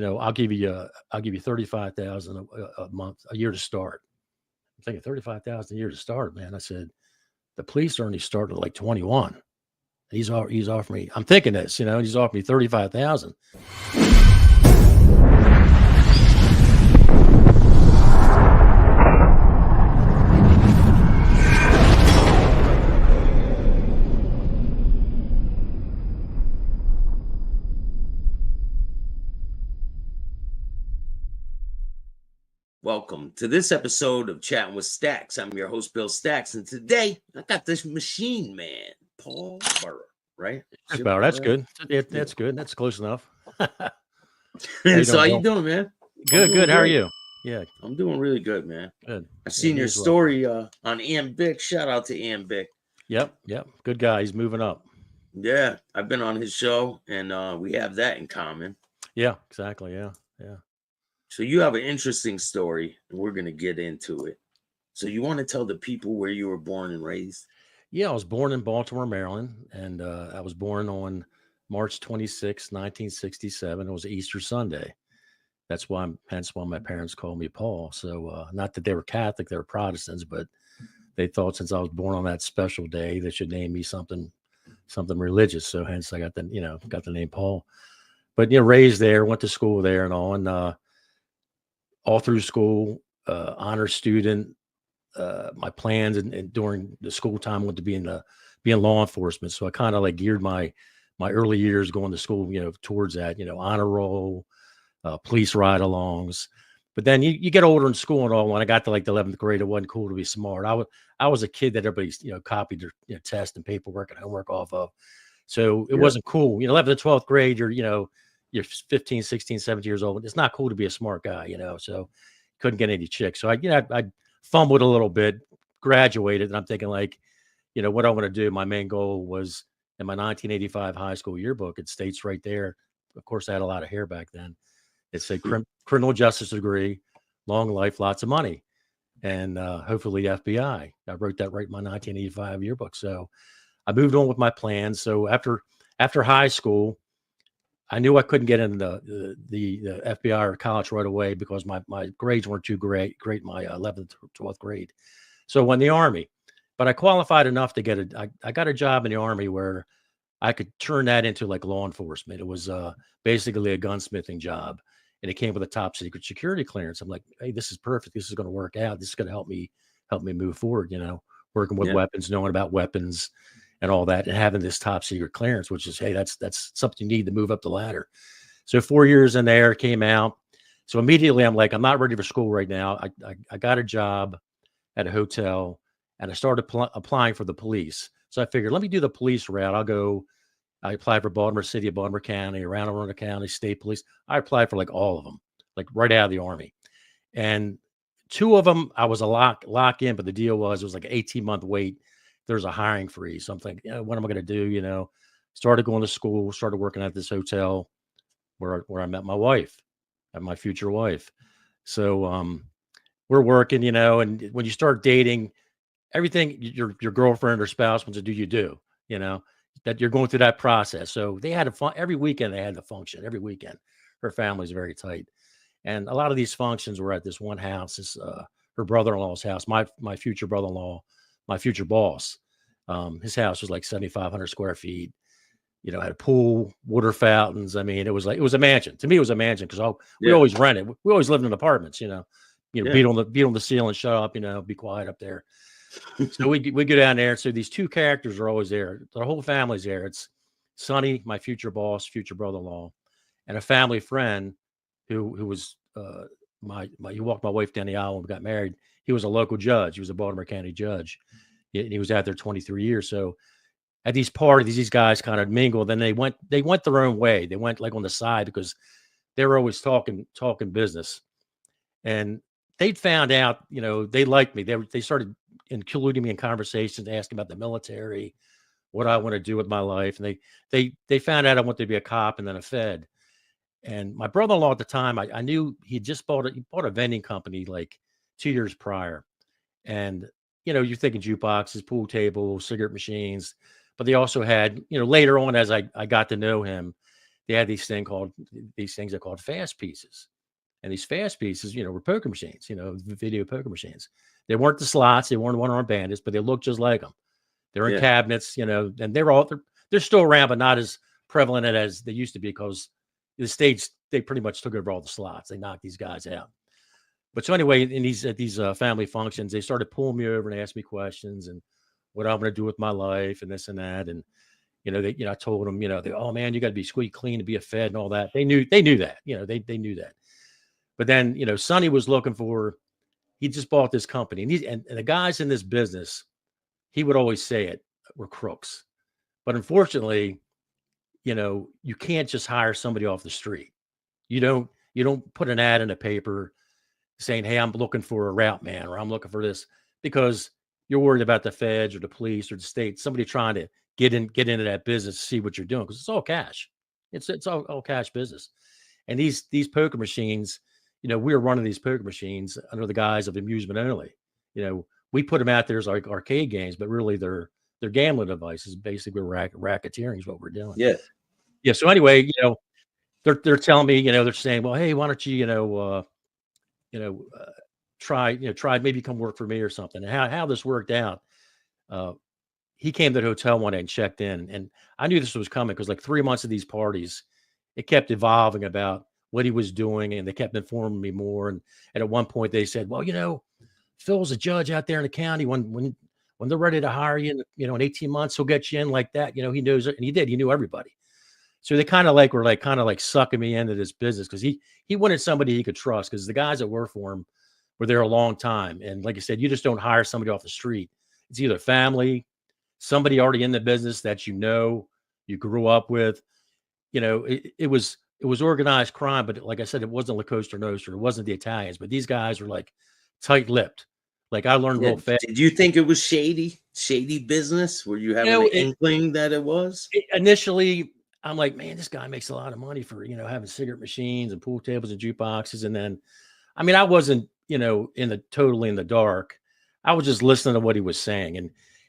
I'll give you 35,000 a month, a year to start. I'm thinking 35,000 a year to start, man. I said, the police only started at like 21. He's offering me, I'm thinking this, he's offering me 35,000. Welcome to this episode of Chatting with Staxx. I'm your host, Bill Staxx, and today I got this machine man, Paul Burr, right? Burr, that's good. That's good. That's close enough. So how you doing, man? Good. How are you? Yeah, I'm doing really good, man. Good. I seen your story on Ambic. Shout out to Ambic. Yep. Good guy. He's moving up. Yeah, I've been on his show, and we have that in common. Yeah, exactly. Yeah. So you have an interesting story, and we're going to get into it. So you want to tell the people where you were born and raised? Yeah, I was born in Baltimore, Maryland, and I was born on March 26, 1967. It was Easter Sunday. Hence why my parents called me Paul. So not that they were Catholic, they were Protestants, but they thought since I was born on that special day, they should name me something religious. So hence I got the name Paul. But raised there, went to school there and all, and all through school, honor student. My plans and during the school time went to be in law enforcement. So I kind of like geared my early years going to school, towards that, honor roll, police ride-alongs. But then you get older in school and all. When I got to like the 11th grade, it wasn't cool to be smart. I was a kid that everybody's copied their test and paperwork and homework off of. So it wasn't cool. 11th and 12th grade, you're 15, 16, 17 years old. It's not cool to be a smart guy, so couldn't get any chicks. So I fumbled a little bit, graduated, and I'm thinking like, what I want to do. My main goal was in my 1985 high school yearbook. It states right there. Of course, I had a lot of hair back then. It said criminal justice degree, long life, lots of money, and hopefully FBI. I wrote that right in my 1985 yearbook. So I moved on with my plans. So after high school, I knew I couldn't get into the FBI or college right away because my grades weren't too great in my 11th or 12th grade. So I went in the Army, but I qualified enough to get I got a job in the Army where I could turn that into like law enforcement. It was basically a gunsmithing job, and it came with a top secret security clearance. I'm like, hey, this is perfect. This is going to work out. This is going to help me move forward, working with weapons, knowing about weapons and all that, and having this top secret clearance, which is, hey, that's something you need to move up the ladder. So 4 years in there, came out. So immediately I'm like, I'm not ready for school right now. I got a job at a hotel, and I started applying for the police. So I figured, let me do the police route. I applied for Baltimore City, Baltimore County, around Arundel County, state police. I applied for like all of them, like right out of the Army. And 2 of them, I was a lock in, but the deal was, it was like an 18-month wait. There's a hiring freeze. So I'm thinking, what am I going to do? Started going to school, started working at this hotel where I met my wife, and my future wife. So we're working, and when you start dating, everything your girlfriend or spouse wants to do, you do, that you're going through that process. So they had every weekend they had to function every weekend. Her family's very tight. And a lot of these functions were at this one house, her brother-in-law's house, my future brother-in-law, my future boss. His house was like 7,500 square feet, had a pool, water fountains. I mean, it was a mansion. To me, it was a mansion because we always rented. We always lived in apartments, beat on the ceiling, shut up, be quiet up there. So we go down there. So these 2 characters are always there. The whole family's there. It's Sonny, my future boss, future brother-in-law, and a family friend who was he walked my wife down the aisle when we got married. He was a local judge. He was a Baltimore County judge. He was out there 23 years. So at these parties, these guys kind of mingled. Then they went their own way. They went like on the side because they were always talking business. And they'd found out, they liked me. They started including me in conversations, asking about the military, what I want to do with my life. And they found out I wanted to be a cop and then a Fed. And my brother-in-law at the time, I knew he bought a vending company like 2 years prior. And, you're thinking jukeboxes, pool tables, cigarette machines, but they also had, later on, as I got to know him, they had these things they called fast pieces. And these fast pieces, were poker machines, video poker machines. They weren't the slots, they weren't one-armed bandits, but they looked just like them. They're in cabinets, and they're still around, but not as prevalent as they used to be, because the states, they pretty much took over all the slots. They knocked these guys out. But so anyway, at these family functions, they started pulling me over and asking me questions and what I'm going to do with my life and this and that. And, I told them, oh man, you got to be squeaky clean to be a Fed and all that. They knew that, they knew that. But then, Sonny was looking he just bought this company, and the guys in this business, he would always say it, were crooks. But unfortunately, you can't just hire somebody off the street. You don't put an ad in a paper saying, hey, I'm looking for a route man, or I'm looking for this, because you're worried about the feds or the police or the state, somebody trying to get into that business, see what you're doing, because it's all cash. It's all cash business. And these poker machines, we were running these poker machines under the guise of amusement only. We put them out there as like arcade games, but really they're gambling devices. Basically, racketeering is what we're doing. Yeah. So anyway, they're telling me, they're saying, well, hey, why don't you, try maybe come work for me or something. And how this worked out, he came to the hotel one day and checked in, and I knew this was coming, because like 3 months of these parties, it kept evolving about what he was doing, and they kept informing me more. And at one point they said, well, Phil's a judge out there in the county. When they're ready to hire you, in 18 months, he'll get you in like that. He knows it. And he did. He knew everybody. So they kind of were sucking me into this business, because he wanted somebody he could trust, because the guys that work for him were there a long time. And like I said, you just don't hire somebody off the street. It's either family, somebody already in the business that you grew up with. It was organized crime, but like I said, it wasn't La Costa Nostra. It wasn't the Italians, but these guys were like tight-lipped. Like I learned real fast. Did you think it was shady business? Were you having an inkling that it was? Initially, I'm like, man, this guy makes a lot of money for, having cigarette machines and pool tables and jukeboxes. And then, I wasn't, totally in the dark. I was just listening to what he was saying.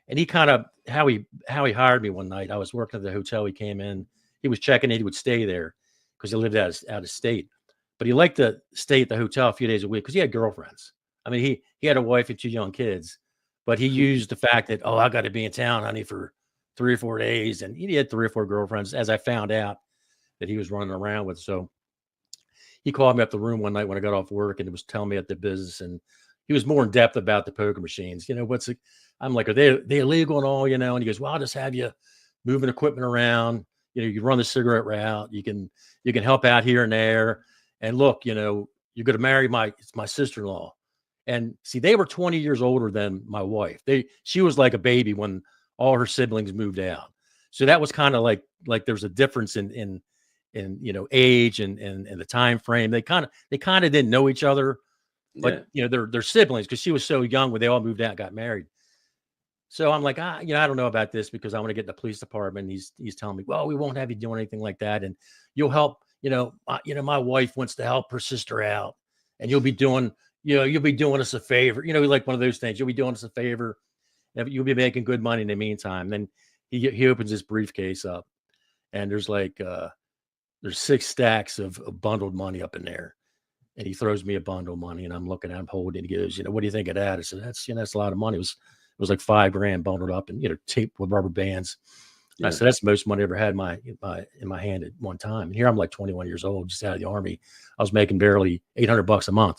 And he kind of, how he hired me one night, I was working at the hotel. He came in, he was checking in, he would stay there because he lived out of state, but he liked to stay at the hotel a few days a week because he had girlfriends. He had a wife and 2 young kids, but he used the fact that, I got to be in town, honey, for 3 or 4 days. And he had 3 or 4 girlfriends, as I found out that he was running around with. So he called me up the room one night when I got off work, and he was telling me at the business, and he was more in depth about the poker machines. I'm like, are they illegal and all, and he goes, well, I'll just have you moving equipment around. You run the cigarette route. You can help out here and there. And look, you're going to marry my sister-in-law. And see, they were 20 years older than my wife. She was like a baby when all her siblings moved out. So that was kind of like there's a difference in age and the time frame. They kind of didn't know each other, but they're siblings, because she was so young when they all moved out, got married. So I'm like, I don't know about this, because I want to get in the police department. He's telling me, well, we won't have you doing anything like that, and you'll help. My wife wants to help her sister out, and you'll be doing us a favor. Like one of those things. You'll be doing us a favor. You'll be making good money in the meantime. Then he opens his briefcase up, and there's 6 stacks of bundled money up in there. And he throws me a bundle of money, and I'm looking at him, holding it. He goes, what do you think of that? I said, that's a lot of money. It was like $5,000 bundled up and, taped with rubber bands. Yeah. I said, that's the most money I ever had in my hand at one time. And here I'm like 21 years old, just out of the Army. I was making barely $800 a month.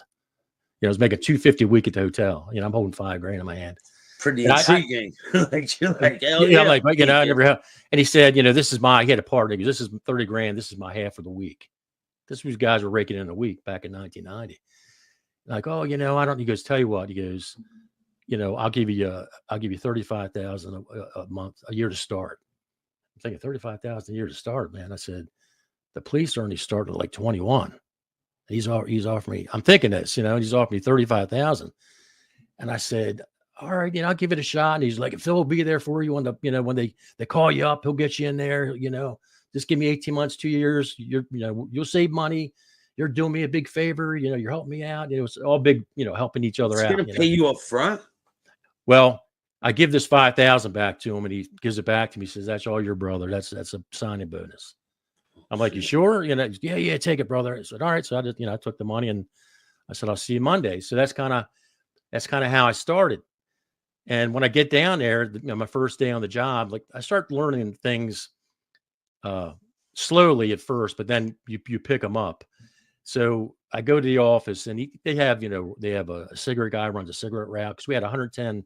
I was making $250 a week at the hotel. I'm holding $5,000 in my hand. Pretty intriguing. I'm like, I never have. And he said, he had a partner. He goes, this is $30,000. This is my half for the week. This was guys were raking in a week back in 1990. Like, I don't. He goes, tell you what. He goes, I'll give you $35,000 a month, a year to start. I'm thinking $35,000 a year to start, man. I said, the police only started at like 21. He's offered me. I'm thinking this, he's offered me $35,000, and I said, all right, I'll give it a shot. And he's like, if Phil will be there for you when when they call you up, he'll get you in there. Just give me 18 months, 2 years. You'll save money. You're doing me a big favor. You're helping me out. It's all big, helping each other out. He's going to pay you up front. Well, I give this $5,000 back to him, and he gives it back to me. He says, that's all your brother. That's a signing bonus. I'm like, you sure? Yeah, take it, brother. I said, all right. So I just, I took the money and I said, I'll see you Monday. So that's kind of how I started. And when I get down there, my first day on the job, like I start learning things slowly at first, but then you pick them up. So I go to the office and they have a cigarette guy runs a cigarette route because we had 110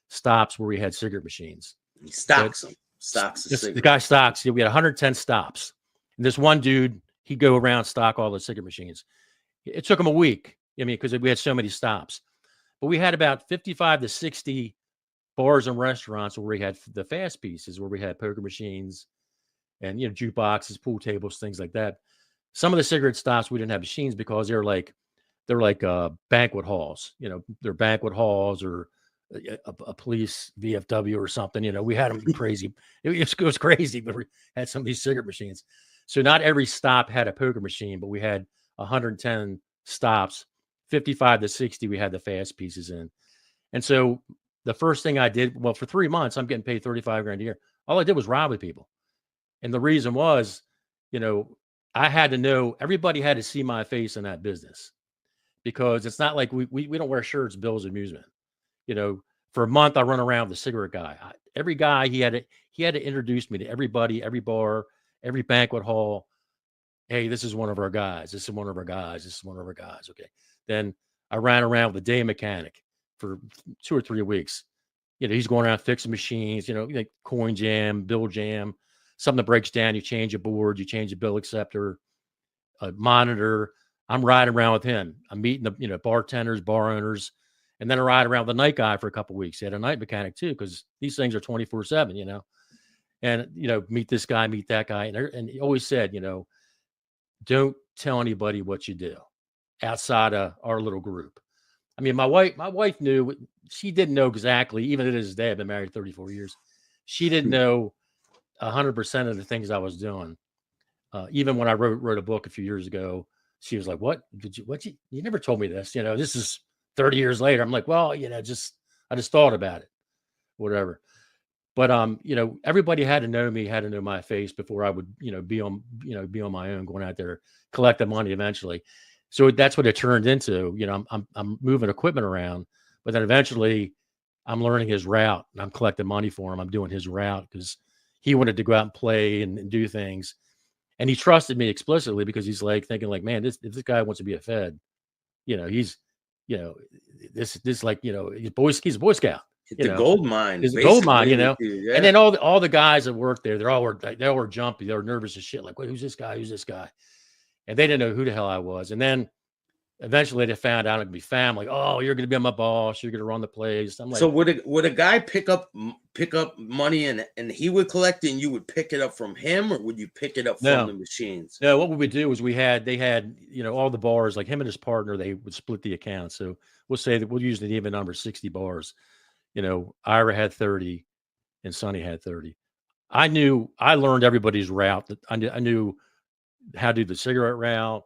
stops where we had cigarette machines. He stocks them. The guy stocks. We had 110 stops. And this one dude, he'd go around stock all the cigarette machines. It took him a week. Because we had so many stops, but we had about 55 to 60 bars and restaurants where we had the fast pieces, where we had poker machines and jukeboxes, pool tables, things like that. Some of the cigarette stops we didn't have machines because they're like banquet halls. They're banquet halls or a police VFW or something. We had them crazy. It was crazy, but we had some of these cigarette machines. So not every stop had a poker machine, but we had 110 stops. 55 to 60, we had the fast pieces in. And so the first thing I did, well, for 3 months, I'm getting paid 35 grand a year. All I did was rob people. And the reason was, I had to know, everybody had to see my face in that business, because it's not like we don't wear shirts, bills, amusement. For a month, I run around with the cigarette guy. Every guy, he had to introduce me to everybody, every bar, every banquet hall. Hey, this is one of our guys. This is one of our guys. This is one of our guys. Okay. Then I ran around with a day mechanic for 2 or 3 weeks. He's going around fixing machines, like coin jam, bill jam, something that breaks down. You change a board, you change a bill acceptor, a monitor. I'm riding around with him. I'm meeting the bartenders, bar owners, and then I ride around with the night guy for a couple of weeks. He had a night mechanic too, because these things are 24/7, and, meet this guy, meet that guy. And he always said, don't tell anybody what you do outside of our little group. I mean, my wife knew. She didn't know exactly, even to this day. I've been married 34 years. She didn't know 100% of the things I was doing. Even when I wrote a book a few years ago, she was like, "What did you? You never told me this. This is 30 years later." I'm like, "Well, I just thought about it, whatever." But everybody had to know me, had to know my face before I would, be on my own, going out there, collect the money eventually. So that's what it turned into. I'm moving equipment around, but then eventually I'm learning his route and I'm collecting money for him. I'm doing his route because he wanted to go out and play and do things. And he trusted me explicitly because he's like thinking like, man, if this guy wants to be a Fed, he's, this like, he's a Boy Scout. The gold mine. Is a gold mine, Yeah. And then all the guys that work there, they all were jumpy. They were nervous as shit. Like, wait, who's this guy? Who's this guy? And they didn't know who the hell I was. And then eventually they found out it'd be family. Oh, you're going to be my boss. You're going to run the place. I'm like, so would a guy pick up money and he would collect it and you would pick it up from him, or would you pick it up from the machines? No, what we would do is they had, all the bars, like him and his partner, they would split the account. So we'll say that we'll use the even number 60 bars. Ira had 30 and Sonny had 30. I learned everybody's route. That I knew how to do the cigarette route,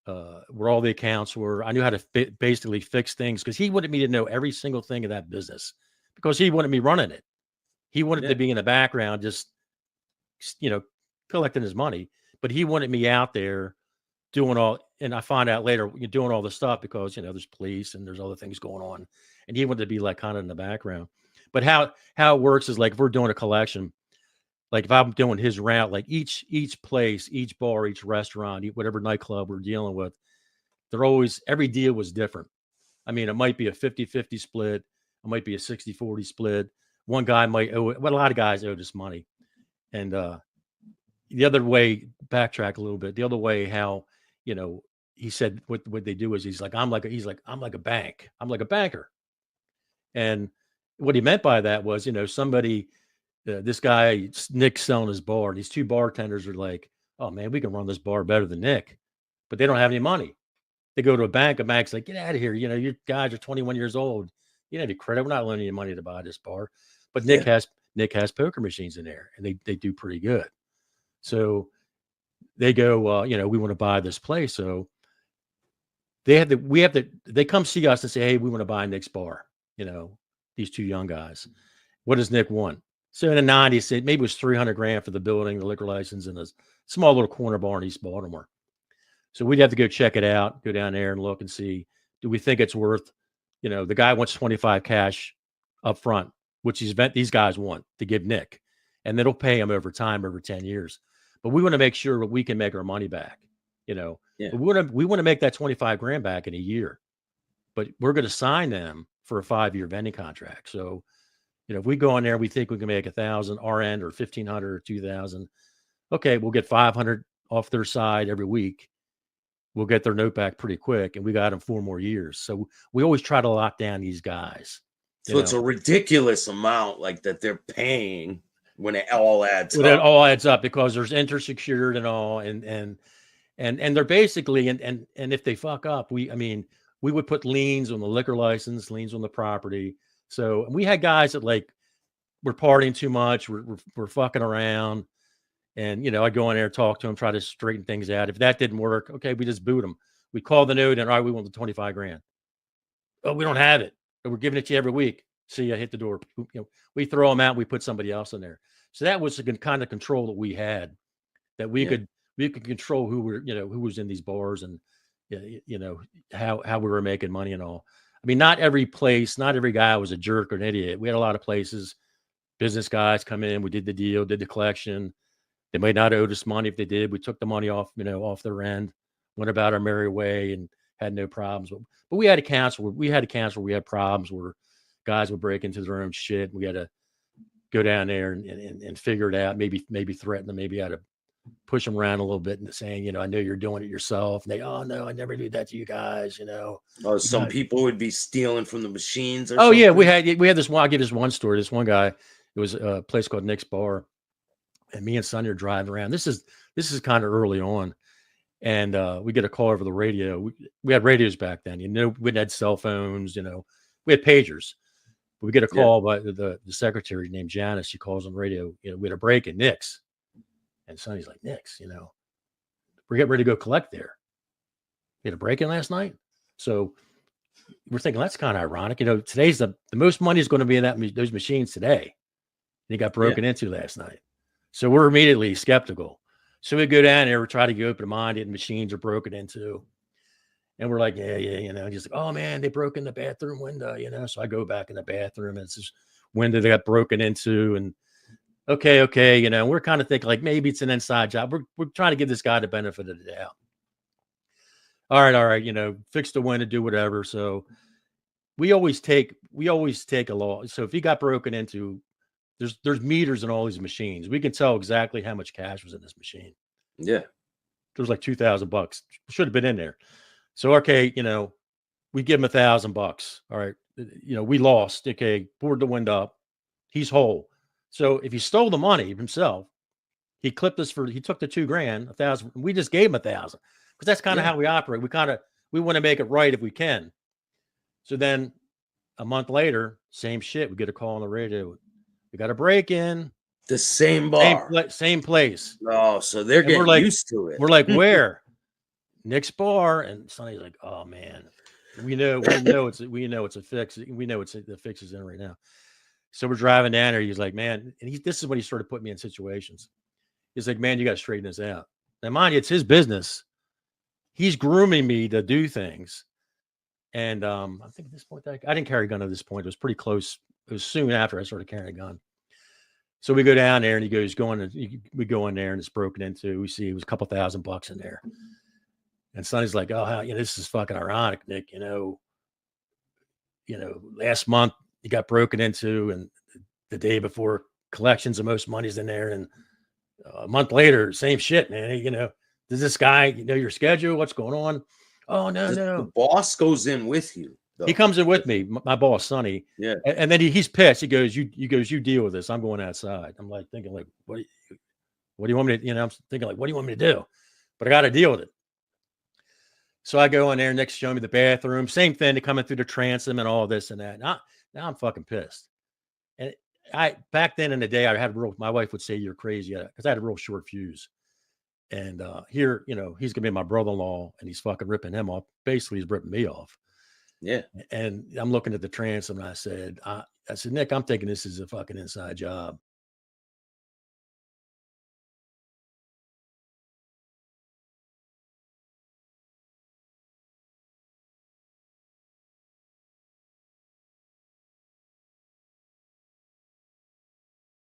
where all the accounts were. I knew how to basically fix things because he wanted me to know every single thing of that business because he wanted me running it. He wanted to be in the background, just, collecting his money, but he wanted me out there doing all, and I find out later you're doing all the stuff because, there's police and there's other things going on. And he wanted to be like kind of in the background. But how it works is like if we're doing a collection, like if I'm doing his route, like each place, each bar, each restaurant, whatever nightclub we're dealing with, every deal was different. I mean, it might be a 50-50 split. It might be a 60-40 split. One guy might owe it. Well, a lot of guys owe this money. And the other way, backtrack a little bit, the other way how, he said what they do is he's like, I'm like a bank. I'm like a banker. And what he meant by that was, somebody, this guy, Nick's selling his bar. And these two bartenders are like, oh man, we can run this bar better than Nick, but they don't have any money. They go to a bank's like, get out of here. You guys are 21 years old. You don't have any credit. We're not lending you money to buy this bar. But Nick has poker machines in there and they do pretty good. So they go, we want to buy this place. So they come see us and say, hey, we want to buy Nick's bar. These two young guys. What does Nick want? So in the 90s, maybe it was 300 grand for the building, the liquor license, and a small little corner bar in East Baltimore. So we'd have to go check it out, go down there and look and see, do we think it's worth, the guy wants 25 cash up front, which these guys want to give Nick, and then it'll pay him over time, over 10 years. But we want to make sure that we can make our money back, Yeah. we want to make that 25 grand back in a year, but we're going to sign them for a 5-year vending contract. So, if we go in there, we think we can make 1,000 our end, or 1,500 or 2,000. Okay, we'll get 500 off their side every week. We'll get their note back pretty quick, and we got them 4 more years. So we always try to lock down these guys. So it's a ridiculous amount, like, that they're paying when it all adds up. It all adds up because there's interest secured and all, and they're basically, and if they fuck up, we would put liens on the liquor license, liens on the property. So we had guys that were partying too much, we're fucking around. And, I'd go in there, talk to them, try to straighten things out. If that didn't work, okay, we just boot them. We call the note and, all right, we want the 25 grand. Oh, we don't have it. We're giving it to you every week. See you hit the door. We throw them out. We put somebody else in there. So that was the kind of control that we had, that we could control who was in these bars, and, how we were making money and all. I mean, not every place, not every guy was a jerk or an idiot. We had a lot of places, business guys come in, we did the deal, did the collection. They might not owe us money. If they did, we took the money off, off their end, went about our merry way, and had no problems. But we had accounts where we had problems where guys would break into their own shit. We had to go down there and figure it out. Maybe threaten them. Maybe I had to push them around a little bit and saying, I know you're doing it yourself. And they, oh no, I never do that to you guys. Oh, some people would be stealing from the machines. Or something. Yeah, we had this one. I'll give this one story. This one guy, it was a place called Nick's Bar. And me and Sonny are driving around. This is kind of early on, and we get a call over the radio. We had radios back then. We didn't have cell phones. We had pagers. But we get a call by the secretary named Janice. She calls on the radio. We had a break at Nick's, and Sonny's like, Nick's. We're getting ready to go collect there. We had a break in last night, so we're thinking that's kind of ironic. Today's the most money is going to be in those machines today. And he got broken into last night. So we're immediately skeptical. So we go down there, we try to get open-minded, and machines are broken into. And we're like, yeah. Just like, oh man, they broke in the bathroom window, So I go back in the bathroom, and it's this window they got broken into. And okay, we're kind of thinking maybe it's an inside job. We're trying to give this guy the benefit of the doubt. All right, fix the window, do whatever. So we always take a law. So if he got broken into, there's meters in all these machines. We can tell exactly how much cash was in this machine. Yeah. There was like $2,000. Should have been in there. So, okay, we give him $1,000. All right. We lost. Okay. Board the window up. He's whole. So if he stole the money himself, he clipped us he took the $2 grand, 1,000. We just gave him 1,000 because that's kind of how we operate. We want to make it right if we can. So then a month later, same shit. We get a call on the radio. We got a break in the same bar, same place. Oh, so they're getting used to it. We're like, where? Nick's Bar. And Sonny's like, oh man, we know it's a fix. We know the fix is in right now. So we're driving down there. He's like, man, and this is when he started putting me in situations. He's like, man, you got to straighten this out. Now, mind you, it's his business. He's grooming me to do things. And I think at this point, I didn't carry a gun at this point. It was pretty close. It was soon after I started carrying a gun. So we go down there, and we go in there, and it's broken into. We see it was a couple $1,000 in there. And Sonny's like, oh, this is fucking ironic, Nick. Last month you got broken into, and the day before collections, the most money's in there. And a month later, same shit, man. Does this guy your schedule? What's going on? Oh, no. The boss goes in with you. Though. He comes in with me, my boss, Sonny. Yeah. And then he's pissed. He goes, you deal with this. I'm going outside. I'm like thinking what do you want me to, I'm thinking what do you want me to do? But I got to deal with it. So I go in there, Nick's showing me the bathroom, same thing, they're coming through the transom and all this and that. Now I'm fucking pissed. And back then in the day, my wife would say you're crazy because I had a real short fuse. And here, he's gonna be my brother-in-law, and he's fucking ripping him off. Basically, he's ripping me off. Yeah. And I'm looking at the transom, and I said, Nick, I'm thinking this is a fucking inside job.